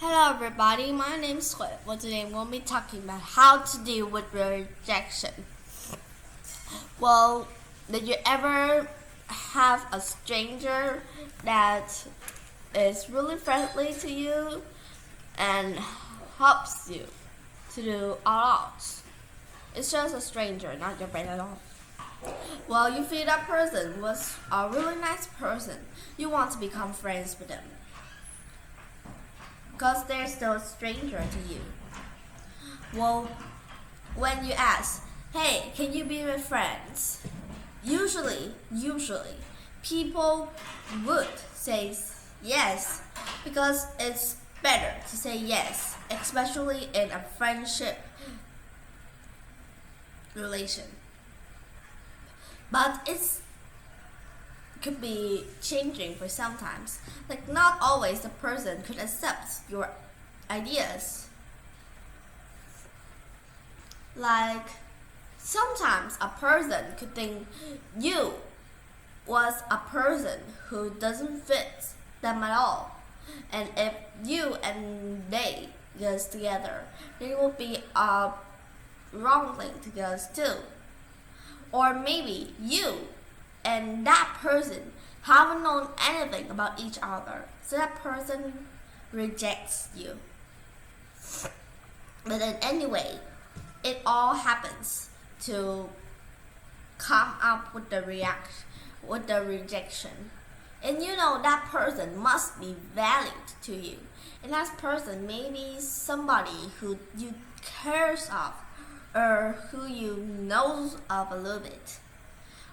Hello everybody, my name is Hui. Well, today we'll be talking about how to deal with rejection. Well, did you ever have a stranger that is really friendly to you and helps you to do a lot? It's just a stranger, not your friend at all. Well, you feel that person was a really nice person. You want to become friends with them because they're still a stranger to you. Well, when you ask, hey, can you be my friends? Usually, people would say yes because it's better to say yes, especially in a friendship relation. But it's could be changing for sometimes. Like not always the person could accept your ideas. Like sometimes a person could think you was a person who doesn't fit them at all. And if you and they goes together, there will be a wrong thing to goes too. Or maybe you and that person haven't known anything about each other, so that person rejects you. But then anyway, it all happens to come up with the rejection. And you know that person must be valid to you. And that person may be somebody who you cares of or who you knows of a little bit.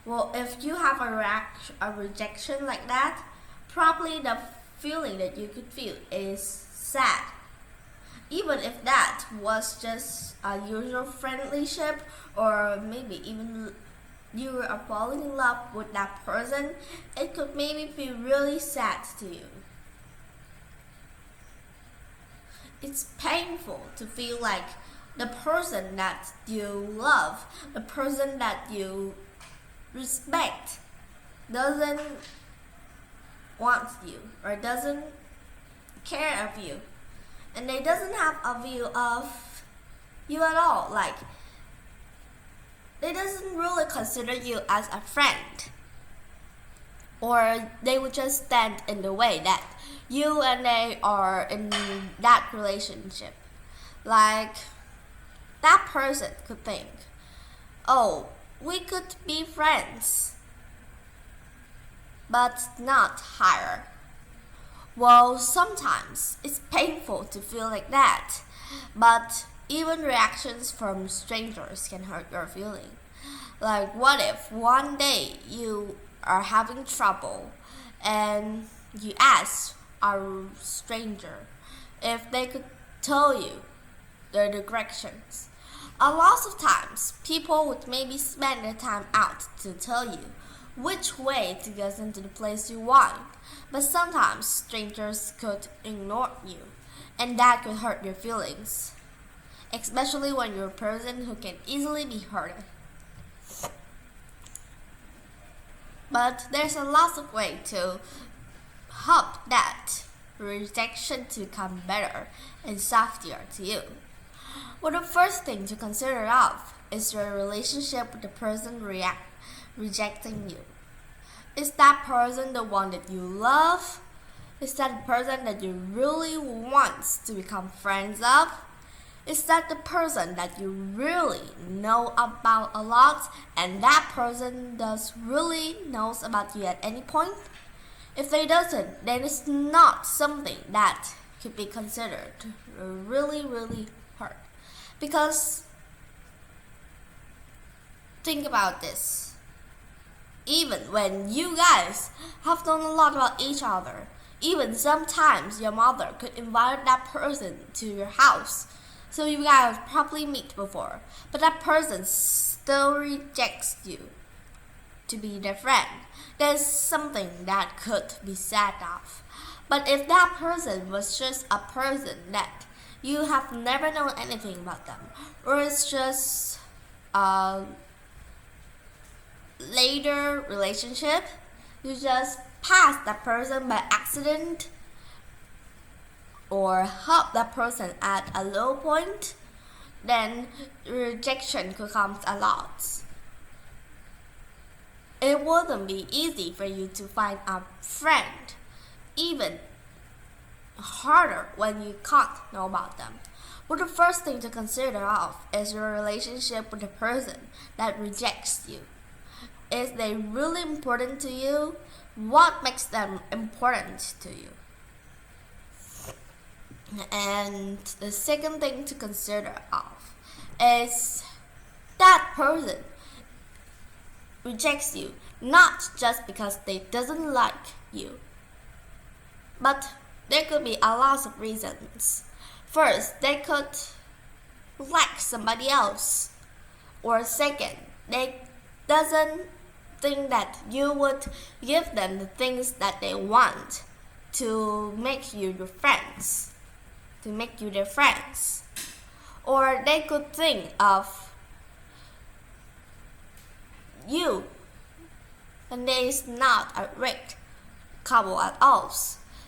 Well, if you have a rejection like that, probably the feeling that you could feel is sad. Even if that was just a usual friendship, or maybe even you are falling in love with that person, it could maybe feel really sad to you. It's painful to feel like the person that you love, the person that you respect, doesn't want you or doesn't care of you, and they doesn't have a view of you at all. Like they doesn't really consider you as a friend, or they would just stand in the way that you and they are in that relationship. Like that person could think, oh, we could be friends, but not higher. Well, sometimes it's painful to feel like that, but even reactions from strangers can hurt your feeling. Like, what if one day you are having trouble and you ask a stranger if they could tell you the directions? A lot of times, people would maybe spend their time out to tell you which way to get into the place you want, but sometimes strangers could ignore you, and that could hurt your feelings, especially when you're a person who can easily be hurt. But there's a lot of way to help that rejection to come better and softer to you. Well, the first thing to consider of is your relationship with the person rejecting you. Is that person the one that you love? Is that the person that you really want to become friends of? Is that the person that you really know about a lot and that person does really knows about you at any point? If they doesn't, then it's not something that could be considered really hard. Because think about this. Even when you guys have known a lot about each other, even sometimes your mother could invite that person to your house, so you guys probably meet before, but that person still rejects you to be their friend. There's something that could be sad of. But if that person was just a person that you have never known anything about them, or it's just a later relationship, you just passed that person by accident, or help that person at a low point, then rejection could come a lot. It wouldn't be easy for you to find a friend, even harder when you can't know about them. Well, the first thing to consider of is your relationship with the person that rejects you. Is they really important to you? What makes them important to you? And the second thing to consider of is that person rejects you not just because they doesn't like you, but there could be a lot of reasons. First, they could like somebody else, or second, they doesn't think that you would give them the things that they want to make you your friends, to make you their friends. Or they could think of you and there is not a right couple at all.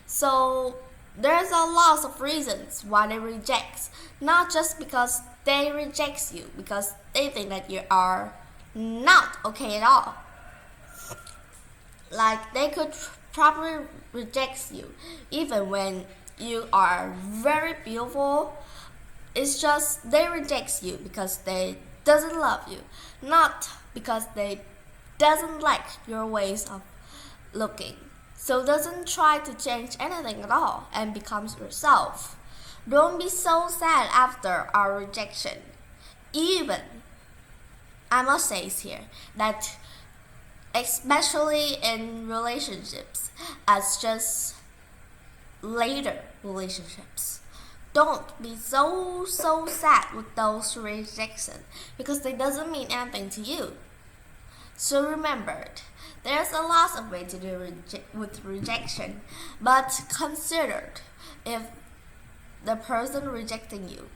So there's a lot of reasons why they reject, not just because they reject you because they think that you are not okay at all. Like they could probably reject you even when you are very beautiful. It's just they reject you because they doesn't love you, not because they doesn't like your ways of looking. So doesn't try to change anything at all and becomes yourself. Don't be so sad after our rejection. Even, I must say here, that especially in relationships, as just later relationships, don't be so sad with those rejections because they doesn't mean anything to you. So remember, there's a lot of ways to do with rejection, but consider if the person rejecting you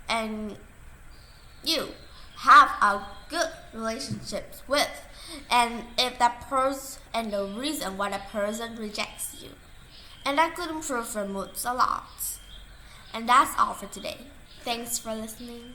and you have a good relationship with, and if that person and the reason why that person rejects you, and that could improve your moods a lot. And that's all for today. Thanks for listening.